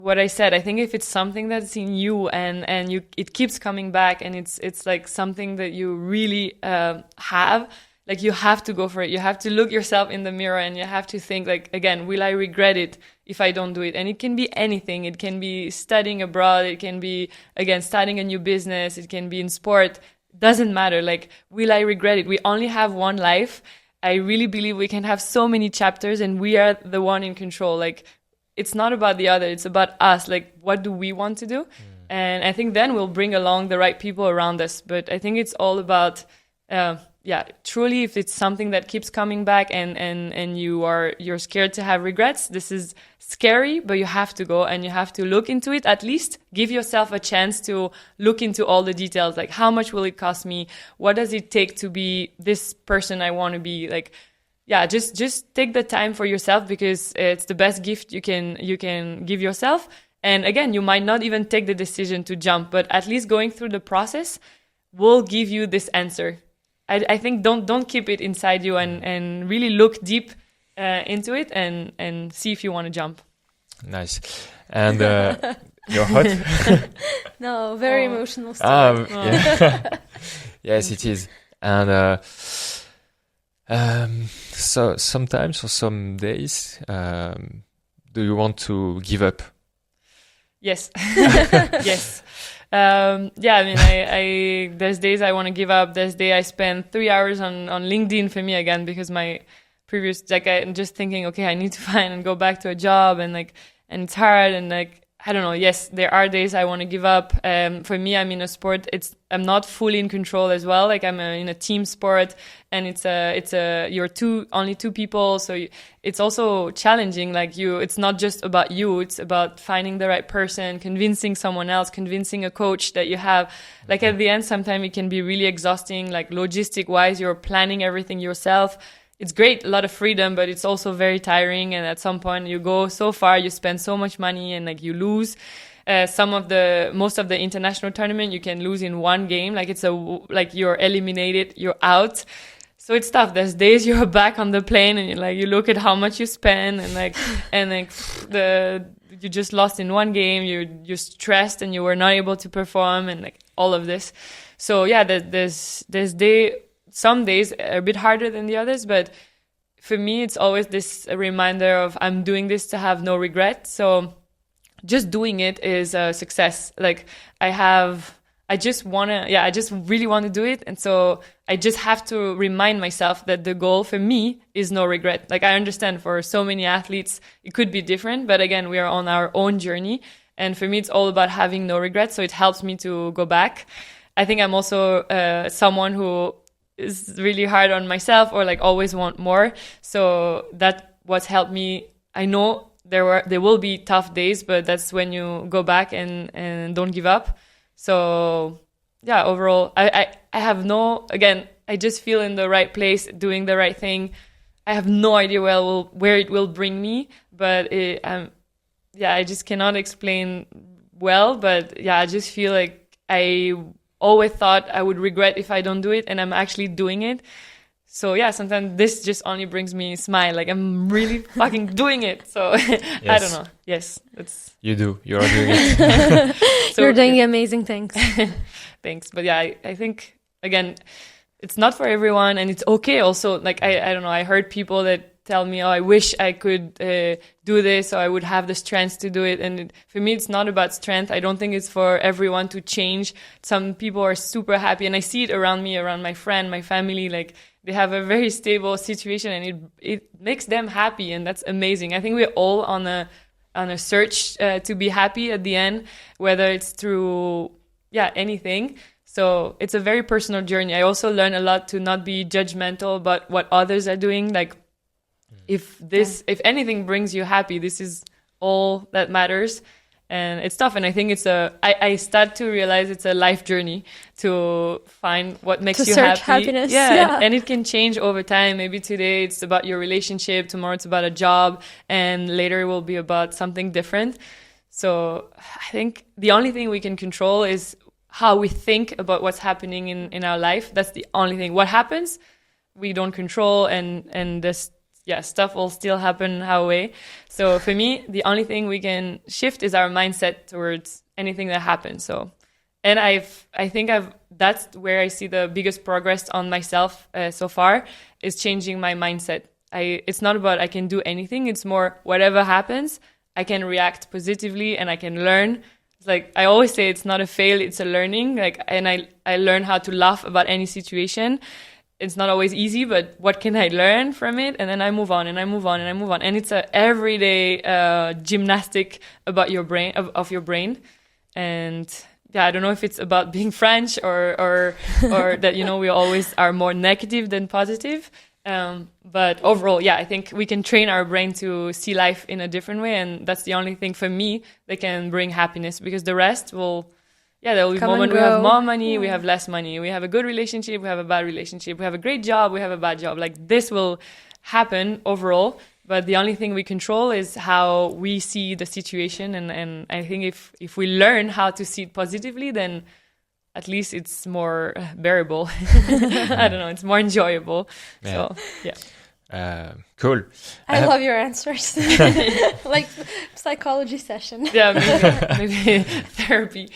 what I said, I think if it's something that's in you and you, it keeps coming back, and it's like something that you really have, like you have to go for it. You have to look yourself in the mirror and you have to think like, again, will I regret it if I don't do it? And it can be anything. It can be studying abroad. It can be, again, starting a new business. It can be in sport. Doesn't matter. Like, will I regret it? We only have one life. I really believe we can have so many chapters and we are the one in control. Like, it's not about the other. It's about us. Like, what do we want to do? And I think then we'll bring along the right people around us. But I think it's all about, truly, if it's something that keeps coming back and you're scared to have regrets, this is scary, but you have to go and you have to look into it. At least give yourself a chance to look into all the details. Like, how much will it cost me? What does it take to be this person I want to be? Like, yeah, just take the time for yourself, because it's the best gift you can give yourself. And again, you might not even take the decision to jump, but at least going through the process will give you this answer. I think don't keep it inside you and really look deep into it and see if you want to jump. Nice. And you're hot? No, very emotional story. Yeah. Yes, it is. And so sometimes or some days, do you want to give up? Yes. Yes. I mean, I there's days I want to give up. There's days I spend 3 hours on LinkedIn for me again, because my previous, like, I'm just thinking, okay, I need to find and go back to a job, and it's hard, and like, I don't know. Yes, there are days I want to give up. For me, I'm in a sport. I'm not fully in control as well. Like, I'm in a team sport, and you're only two people. So it's also challenging. Like, it's not just about you. It's about finding the right person, convincing someone else, convincing a coach that you have. Like, at the end, sometimes it can be really exhausting. Like, logistic wise, you're planning everything yourself. It's great, a lot of freedom, but it's also very tiring. And at some point you go so far, you spend so much money, and like, you lose. Most of the international tournament, you can lose in one game. Like, you're eliminated, you're out. So it's tough. There's days you're back on the plane and you look at how much you spend, and you just lost in one game. You're stressed and you were not able to perform, and like, all of this. So yeah, there's some days are a bit harder than the others, but for me, it's always this reminder of, I'm doing this to have no regret. So just doing it is a success. Like, I just really want to do it. And so I just have to remind myself that the goal for me is no regret. Like, I understand for so many athletes, it could be different, but again, we are on our own journey. And for me, it's all about having no regrets. So it helps me to go back. I think I'm also someone who is really hard on myself, or like always want more. So that's what's helped me. I know there will be tough days, but that's when you go back and don't give up. So yeah, overall, I have I just feel in the right place, doing the right thing. I have no idea where it will bring me, but I just cannot explain well. But yeah, I just feel like I always thought I would regret if I don't do it, and I'm actually doing it. So yeah, sometimes this just only brings me a smile. Like, I'm really fucking doing it. So yes. I don't know. Yes, you do. You're doing it. So, you're doing amazing things. Thanks. But yeah, I think, again, it's not for everyone, and it's okay. Also, like, I don't know. I heard people that tell me, oh, I wish I could do this, or I would have the strength to do it. And for me, it's not about strength. I don't think it's for everyone to change. Some people are super happy, and I see it around me, around my friend, my family. Like, they have a very stable situation, and it makes them happy, and that's amazing. I think we're all on a search to be happy at the end, whether it's through anything. So it's a very personal journey. I also learn a lot to not be judgmental about what others are doing. Like, if anything brings you happy, this is all that matters. And it's tough. And I think I start to realize it's a life journey to find what makes you happy. Happiness. Yeah. And it can change over time. Maybe today it's about your relationship, tomorrow it's about a job, and later it will be about something different. So I think the only thing we can control is how we think about what's happening in our life. That's the only thing. What happens, we don't control, and there's yeah, stuff will still happen our way. So for me, the only thing we can shift is our mindset towards anything that happens. So, and that's where I see the biggest progress on myself so far, is changing my mindset. It's not about I can do anything. It's more whatever happens, I can react positively and I can learn. It's like I always say, it's not a fail, it's a learning. And I learn how to laugh about any situation. It's not always easy, but what can I learn from it? And then I move on and I move on and I move on. And it's a everyday gymnastic about your brain, of your brain. And yeah, I don't know if it's about being French or that, we always are more negative than positive. But overall, yeah, I think we can train our brain to see life in a different way. And that's the only thing for me that can bring happiness, because the rest will... Yeah, there will be moments we have more money, we have less money, we have a good relationship, we have a bad relationship, we have a great job, we have a bad job. Like, this will happen overall, but the only thing we control is how we see the situation. And I think if we learn how to see it positively, then at least it's more bearable. I don't know, it's more enjoyable. Yeah. So, yeah. Cool. I love your answers. Like psychology session. Yeah, maybe therapy.